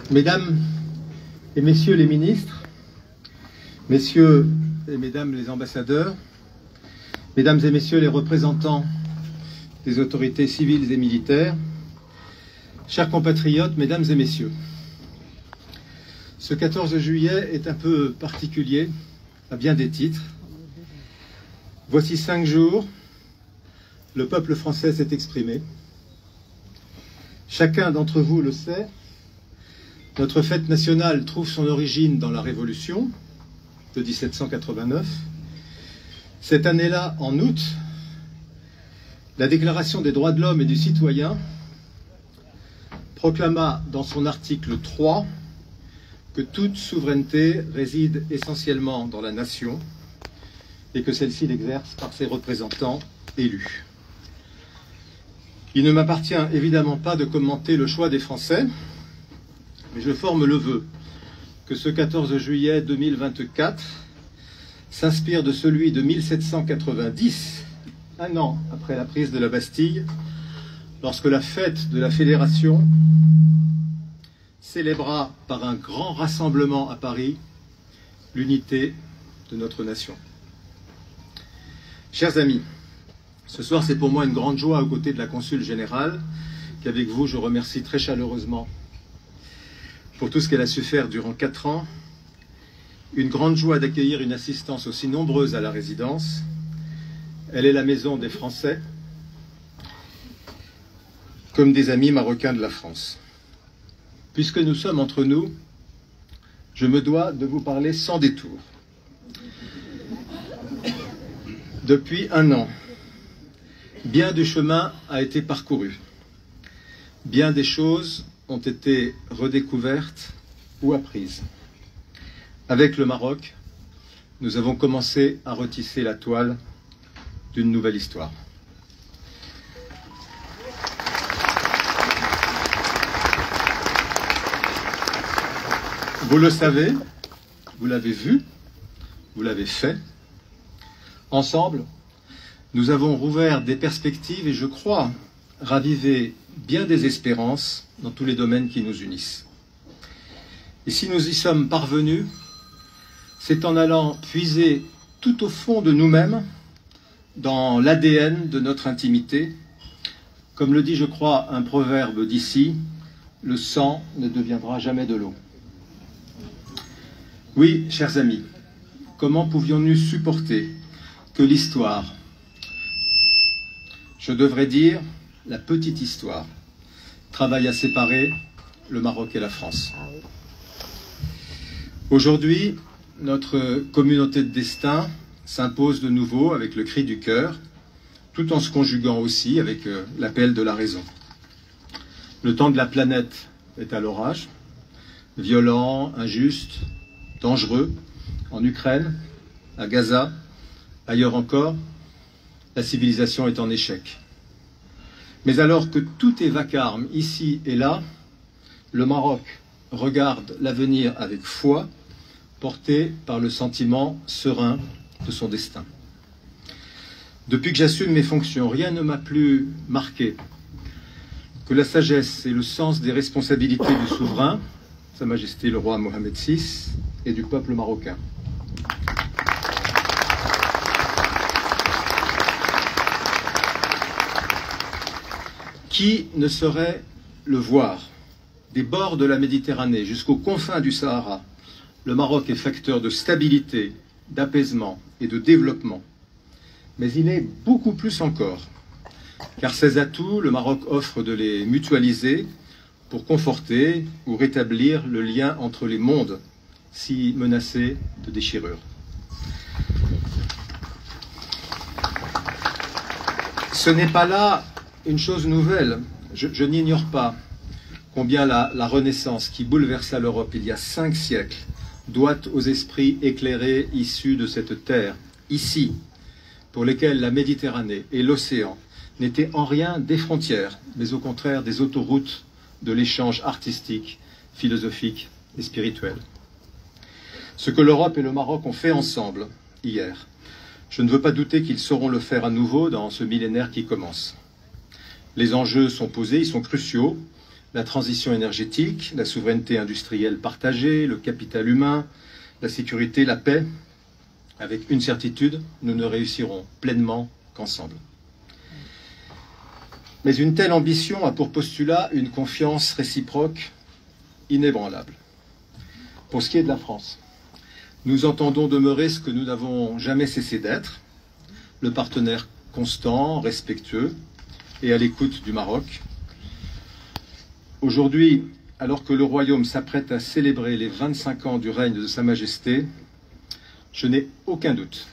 Mesdames et Messieurs les ministres, Messieurs et Mesdames les ambassadeurs, Mesdames et Messieurs les représentants des autorités civiles et militaires, chers compatriotes, Mesdames et Messieurs, ce 14 juillet est un peu particulier à bien des titres. Voici 5 jours, le peuple français s'est exprimé. Chacun d'entre vous le sait, notre fête nationale trouve son origine dans la Révolution de 1789. Cette année-là, en août, la Déclaration des droits de l'homme et du citoyen proclama dans son article 3 que toute souveraineté réside essentiellement dans la nation et que celle-ci l'exerce par ses représentants élus. Il ne m'appartient évidemment pas de commenter le choix des Français, mais je forme le vœu que ce 14 juillet 2024 s'inspire de celui de 1790, un an après la prise de la Bastille, lorsque la fête de la Fédération célébra par un grand rassemblement à Paris l'unité de notre nation. Chers amis, ce soir c'est pour moi une grande joie aux côtés de la Consul générale, qu'avec vous je remercie très chaleureusement pour tout ce qu'elle a su faire durant 4 ans, une grande joie d'accueillir une assistance aussi nombreuse à la résidence. Elle est la maison des Français, comme des amis marocains de la France. Puisque nous sommes entre nous, je me dois de vous parler sans détour. Depuis 1 an, bien du chemin a été parcouru. Bien des choses ont été redécouvertes ou apprises. Avec le Maroc, nous avons commencé à retisser la toile d'une nouvelle histoire. Vous le savez, vous l'avez vu, vous l'avez fait. Ensemble, nous avons rouvert des perspectives et je crois ravivé bien des espérances dans tous les domaines qui nous unissent. Et si nous y sommes parvenus, c'est en allant puiser tout au fond de nous-mêmes, dans l'ADN de notre intimité. Comme le dit, je crois, un proverbe d'ici, le sang ne deviendra jamais de l'eau. Oui, chers amis, comment pouvions-nous supporter que l'histoire, je devrais dire la petite histoire, travaille à séparer le Maroc et la France. Aujourd'hui, notre communauté de destin s'impose de nouveau avec le cri du cœur, tout en se conjuguant aussi avec l'appel de la raison. Le temps de la planète est à l'orage, violent, injuste, dangereux, en Ukraine, à Gaza, ailleurs encore, la civilisation est en échec. Mais alors que tout est vacarme ici et là, le Maroc regarde l'avenir avec foi, porté par le sentiment serein de son destin. Depuis que j'assume mes fonctions, rien ne m'a plus marqué que la sagesse et le sens des responsabilités du souverain, Sa Majesté le roi Mohamed VI, et du peuple marocain. Qui ne saurait le voir? Des bords de la Méditerranée jusqu'aux confins du Sahara, le Maroc est facteur de stabilité, d'apaisement et de développement. Mais il est beaucoup plus encore, car ces atouts, le Maroc offre de les mutualiser pour conforter ou rétablir le lien entre les mondes, si menacés de déchirure. Ce n'est pas là une chose nouvelle. Je n'ignore pas combien la Renaissance qui bouleversa l'Europe il y a 5 siècles doit aux esprits éclairés issus de cette terre, ici, pour lesquels la Méditerranée et l'océan n'étaient en rien des frontières, mais au contraire des autoroutes de l'échange artistique, philosophique et spirituel. Ce que l'Europe et le Maroc ont fait ensemble hier, je ne veux pas douter qu'ils sauront le faire à nouveau dans ce millénaire qui commence. Les enjeux sont posés, ils sont cruciaux, la transition énergétique, la souveraineté industrielle partagée, le capital humain, la sécurité, la paix. Avec une certitude, nous ne réussirons pleinement qu'ensemble. Mais une telle ambition a pour postulat une confiance réciproque inébranlable. Pour ce qui est de la France, nous entendons demeurer ce que nous n'avons jamais cessé d'être, le partenaire constant, respectueux et à l'écoute du Maroc. Aujourd'hui, alors que le Royaume s'apprête à célébrer les 25 ans du règne de Sa Majesté, je n'ai aucun doute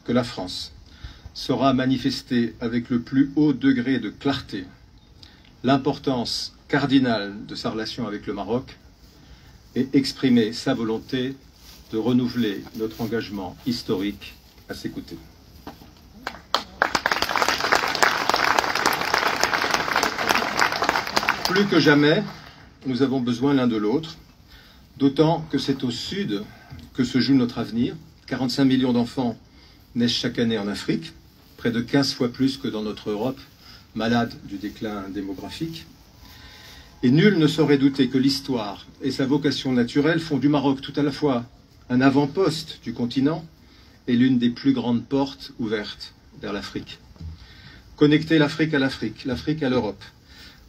que la France saura manifester avec le plus haut degré de clarté l'importance cardinale de sa relation avec le Maroc et exprimer sa volonté de renouveler notre engagement historique à ses côtés. Plus que jamais, nous avons besoin l'un de l'autre, d'autant que c'est au sud que se joue notre avenir. 45 millions d'enfants naissent chaque année en Afrique, près de 15 fois plus que dans notre Europe, malade du déclin démographique. Et nul ne saurait douter que l'histoire et sa vocation naturelle font du Maroc tout à la fois un avant-poste du continent et l'une des plus grandes portes ouvertes vers l'Afrique. Connecter l'Afrique à l'Afrique, l'Afrique à l'Europe,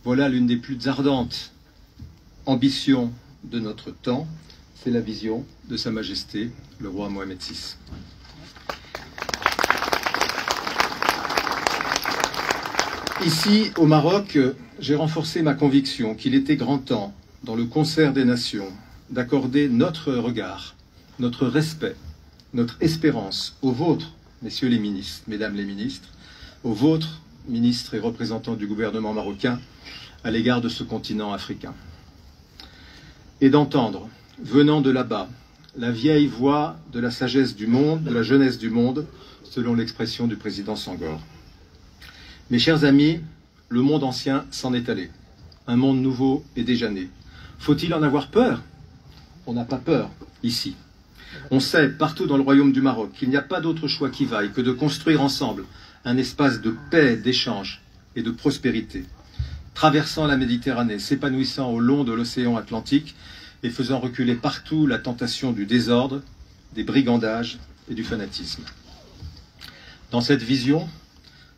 voilà l'une des plus ardentes ambitions de notre temps. C'est la vision de Sa Majesté, le roi Mohamed VI. Ici, au Maroc, j'ai renforcé ma conviction qu'il était grand temps, dans le concert des nations, d'accorder notre regard, notre respect, notre espérance aux vôtres, messieurs les ministres, mesdames les ministres, aux vôtres, ministres et représentants du gouvernement marocain, à l'égard de ce continent africain. Et d'entendre, venant de là-bas, la vieille voix de la sagesse du monde, de la jeunesse du monde, selon l'expression du président Senghor. Mes chers amis, le monde ancien s'en est allé. Un monde nouveau est déjà né. Faut-il en avoir peur? On n'a pas peur ici. On sait partout dans le royaume du Maroc qu'il n'y a pas d'autre choix qui vaille que de construire ensemble un espace de paix, d'échange et de prospérité, traversant la Méditerranée, s'épanouissant au long de l'océan Atlantique et faisant reculer partout la tentation du désordre, des brigandages et du fanatisme. Dans cette vision,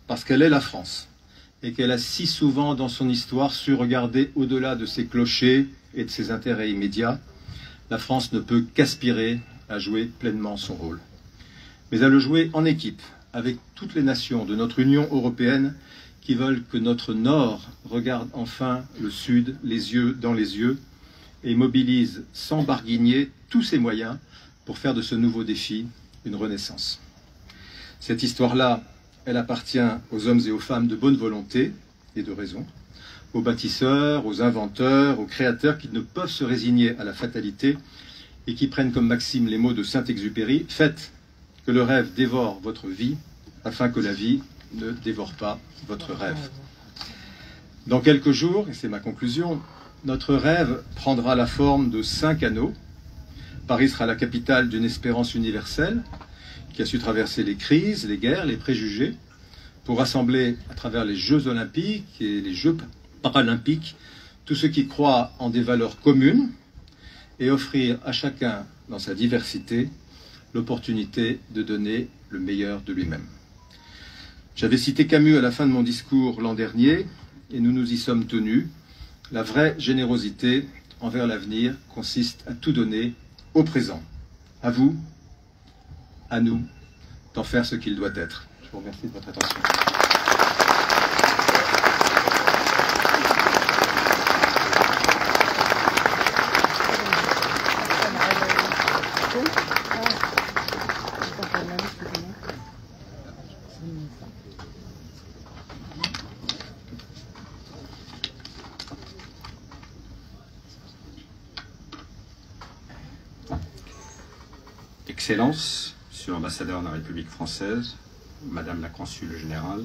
parce qu'elle est la France, et qu'elle a si souvent dans son histoire su regarder au-delà de ses clochers et de ses intérêts immédiats, la France ne peut qu'aspirer à jouer pleinement son rôle. Mais à le jouer en équipe, avec toutes les nations de notre Union européenne qui veulent que notre Nord regarde enfin le Sud les yeux dans les yeux et mobilise sans barguigner tous ses moyens pour faire de ce nouveau défi une renaissance. Cette histoire-là, elle appartient aux hommes et aux femmes de bonne volonté et de raison, aux bâtisseurs, aux inventeurs, aux créateurs qui ne peuvent se résigner à la fatalité et qui prennent comme maxime les mots de Saint-Exupéry « Faites que le rêve dévore votre vie, afin que la vie ne dévore pas votre rêve. » Dans quelques jours, et c'est ma conclusion, notre rêve prendra la forme de 5 anneaux. Paris sera la capitale d'une espérance universelle qui a su traverser les crises, les guerres, les préjugés, pour rassembler à travers les Jeux olympiques et les Jeux paralympiques tous ceux qui croient en des valeurs communes et offrir à chacun, dans sa diversité, l'opportunité de donner le meilleur de lui-même. J'avais cité Camus à la fin de mon discours l'an dernier, et nous nous y sommes tenus. La vraie générosité envers l'avenir consiste à tout donner au présent. À vous, à nous, d'en faire ce qu'il doit être. Je vous remercie de votre attention. Excellences, Monsieur l'ambassadeur de la République française, Madame la Consule générale,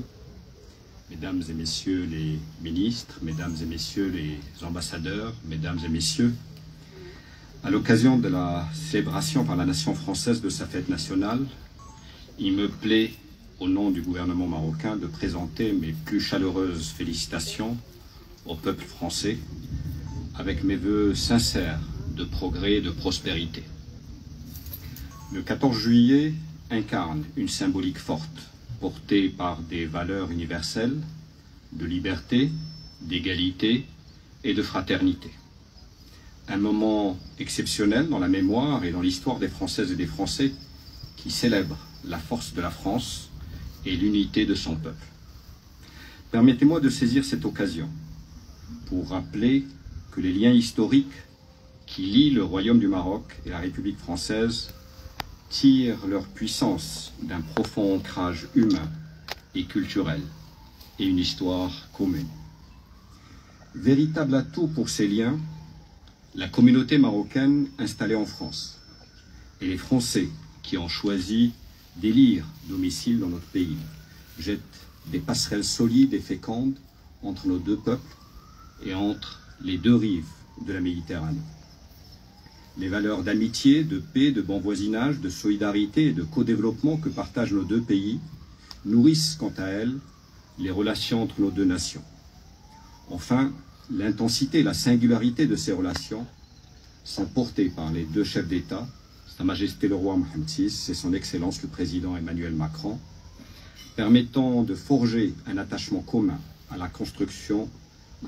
Mesdames et Messieurs les ministres, Mesdames et Messieurs les ambassadeurs, Mesdames et Messieurs, à l'occasion de la célébration par la nation française de sa fête nationale, il me plaît, au nom du gouvernement marocain, de présenter mes plus chaleureuses félicitations au peuple français, avec mes vœux sincères de progrès et de prospérité. Le 14 juillet incarne une symbolique forte, portée par des valeurs universelles de liberté, d'égalité et de fraternité. Un moment exceptionnel dans la mémoire et dans l'histoire des Françaises et des Français qui célèbrent la force de la France et l'unité de son peuple. Permettez-moi de saisir cette occasion pour rappeler que les liens historiques qui lient le Royaume du Maroc et la République française tirent leur puissance d'un profond ancrage humain et culturel et une histoire commune. Véritable atout pour ces liens, la communauté marocaine installée en France et les Français qui ont choisi d'élire domicile dans notre pays jettent des passerelles solides et fécondes entre nos deux peuples et entre les deux rives de la Méditerranée. Les valeurs d'amitié, de paix, de bon voisinage, de solidarité et de co-développement que partagent nos deux pays nourrissent quant à elles les relations entre nos deux nations. Enfin, l'intensité et la singularité de ces relations sont portées par les deux chefs d'État, Sa Majesté le roi Mohamed VI et son Excellence le Président Emmanuel Macron, permettant de forger un attachement commun à la construction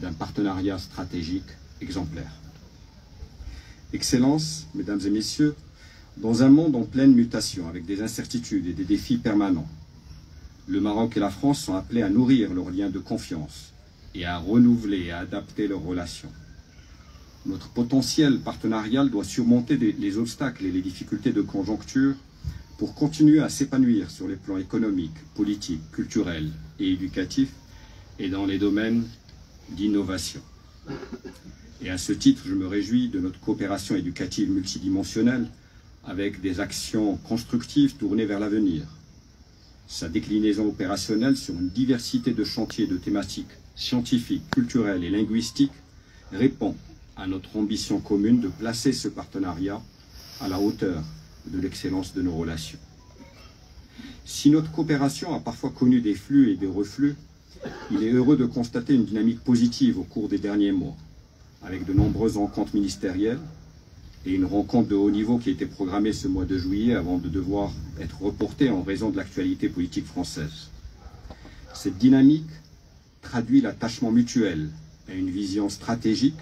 d'un partenariat stratégique exemplaire. Excellences, Mesdames et Messieurs, dans un monde en pleine mutation, avec des incertitudes et des défis permanents, le Maroc et la France sont appelés à nourrir leurs liens de confiance et à renouveler et à adapter leurs relations. Notre potentiel partenarial doit surmonter les obstacles et les difficultés de conjoncture pour continuer à s'épanouir sur les plans économiques, politiques, culturels et éducatifs et dans les domaines d'innovation. Et à ce titre, je me réjouis de notre coopération éducative multidimensionnelle avec des actions constructives tournées vers l'avenir. Sa déclinaison opérationnelle sur une diversité de chantiers de thématiques scientifiques, culturelles et linguistiques répond à notre ambition commune de placer ce partenariat à la hauteur de l'excellence de nos relations. Si notre coopération a parfois connu des flux et des reflux, il est heureux de constater une dynamique positive au cours des derniers mois, avec de nombreuses rencontres ministérielles et une rencontre de haut niveau qui a été programmée ce mois de juillet avant de devoir être reportée en raison de l'actualité politique française. Cette dynamique traduit l'attachement mutuel à une vision stratégique,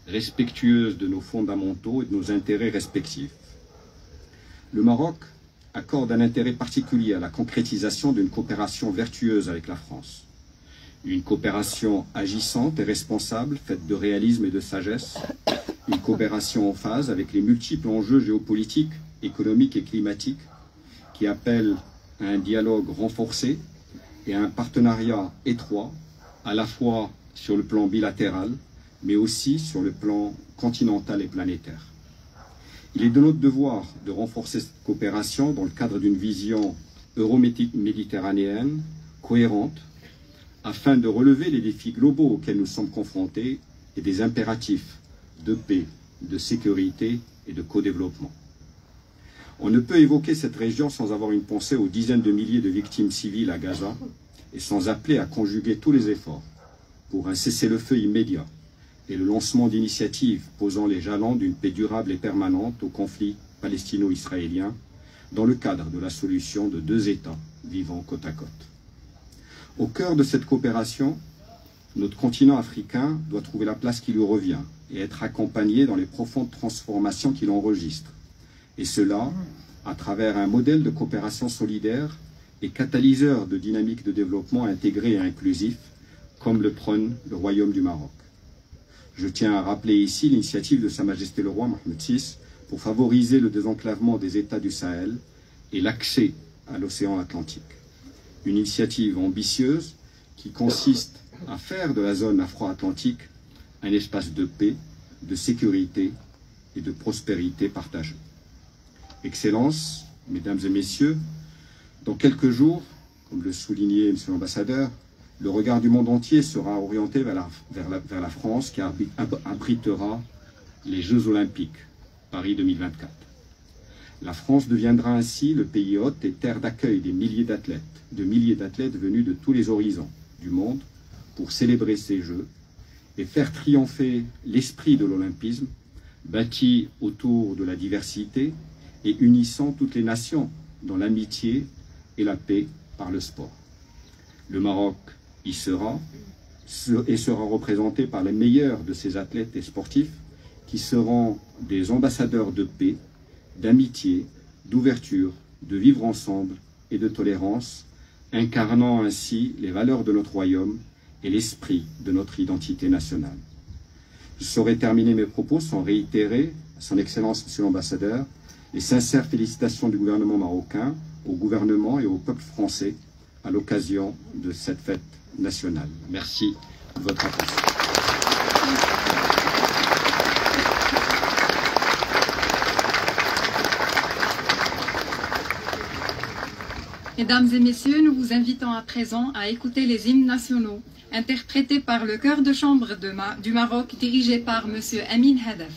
respectueuse de nos fondamentaux et de nos intérêts respectifs. Le Maroc accorde un intérêt particulier à la concrétisation d'une coopération vertueuse avec la France. Une coopération agissante et responsable, faite de réalisme et de sagesse. Une coopération en phase avec les multiples enjeux géopolitiques, économiques et climatiques qui appellent à un dialogue renforcé et à un partenariat étroit, à la fois sur le plan bilatéral, mais aussi sur le plan continental et planétaire. Il est de notre devoir de renforcer cette coopération dans le cadre d'une vision euro-méditerranéenne cohérente, afin de relever les défis globaux auxquels nous sommes confrontés et des impératifs de paix, de sécurité et de co-développement. On ne peut évoquer cette région sans avoir une pensée aux dizaines de milliers de victimes civiles à Gaza et sans appeler à conjuguer tous les efforts pour un cessez-le-feu immédiat et le lancement d'initiatives posant les jalons d'une paix durable et permanente au conflit palestino-israélien dans le cadre de la solution de deux États vivant côte à côte. Au cœur de cette coopération, notre continent africain doit trouver la place qui lui revient et être accompagné dans les profondes transformations qu'il enregistre. Et cela à travers un modèle de coopération solidaire et catalyseur de dynamiques de développement intégré et inclusif, comme le prône le Royaume du Maroc. Je tiens à rappeler ici l'initiative de Sa Majesté le roi Mohamed VI pour favoriser le désenclavement des États du Sahel et l'accès à l'océan Atlantique. Une initiative ambitieuse qui consiste à faire de la zone afro-atlantique un espace de paix, de sécurité et de prospérité partagée. Excellences, Mesdames et Messieurs, dans quelques jours, comme le soulignait M. l'ambassadeur, le regard du monde entier sera orienté vers la France qui abritera les Jeux Olympiques, Paris 2024. La France deviendra ainsi le pays hôte et terre d'accueil de milliers d'athlètes venus de tous les horizons du monde pour célébrer ces Jeux et faire triompher l'esprit de l'olympisme, bâti autour de la diversité et unissant toutes les nations dans l'amitié et la paix par le sport. Le Maroc y sera et sera représenté par les meilleurs de ses athlètes et sportifs qui seront des ambassadeurs de paix, d'amitié, d'ouverture, de vivre ensemble et de tolérance, incarnant ainsi les valeurs de notre royaume et l'esprit de notre identité nationale. Je saurais terminer mes propos sans réitérer à son Excellence, Monsieur l'Ambassadeur, les sincères félicitations du gouvernement marocain, au gouvernement et au peuple français à l'occasion de cette fête nationale. Merci de votre attention. Mesdames et messieurs, nous vous invitons à présent à écouter les hymnes nationaux, interprétés par le chœur de chambre du Maroc, dirigé par M. Amin Hadaf.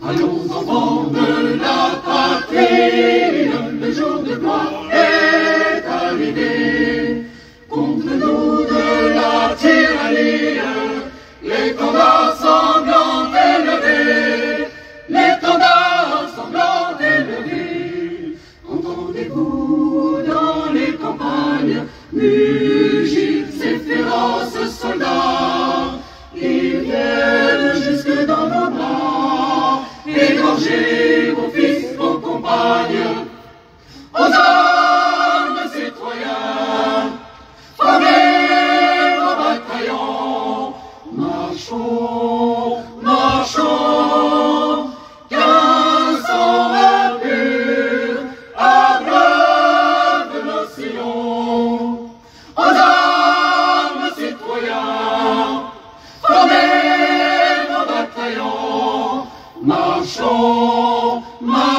Allons enfants de la patrie, le jour de gloire est arrivé. Contre nous de la tyrannie, l'étendard sanglant élevé, l'étendard sanglant élevé. Entendez-vous dans les campagnes mugir ces féroces soldats? Ils viennent jusque dans nos bras, égorger vos fils, vos compagnes. Aux armes, citoyens, formez vos bataillons. Marchons, marchons, qu'un sang impur abreuve nos sillons. Aux armes, citoyens, formez vos bataillons. Marchons, marchons.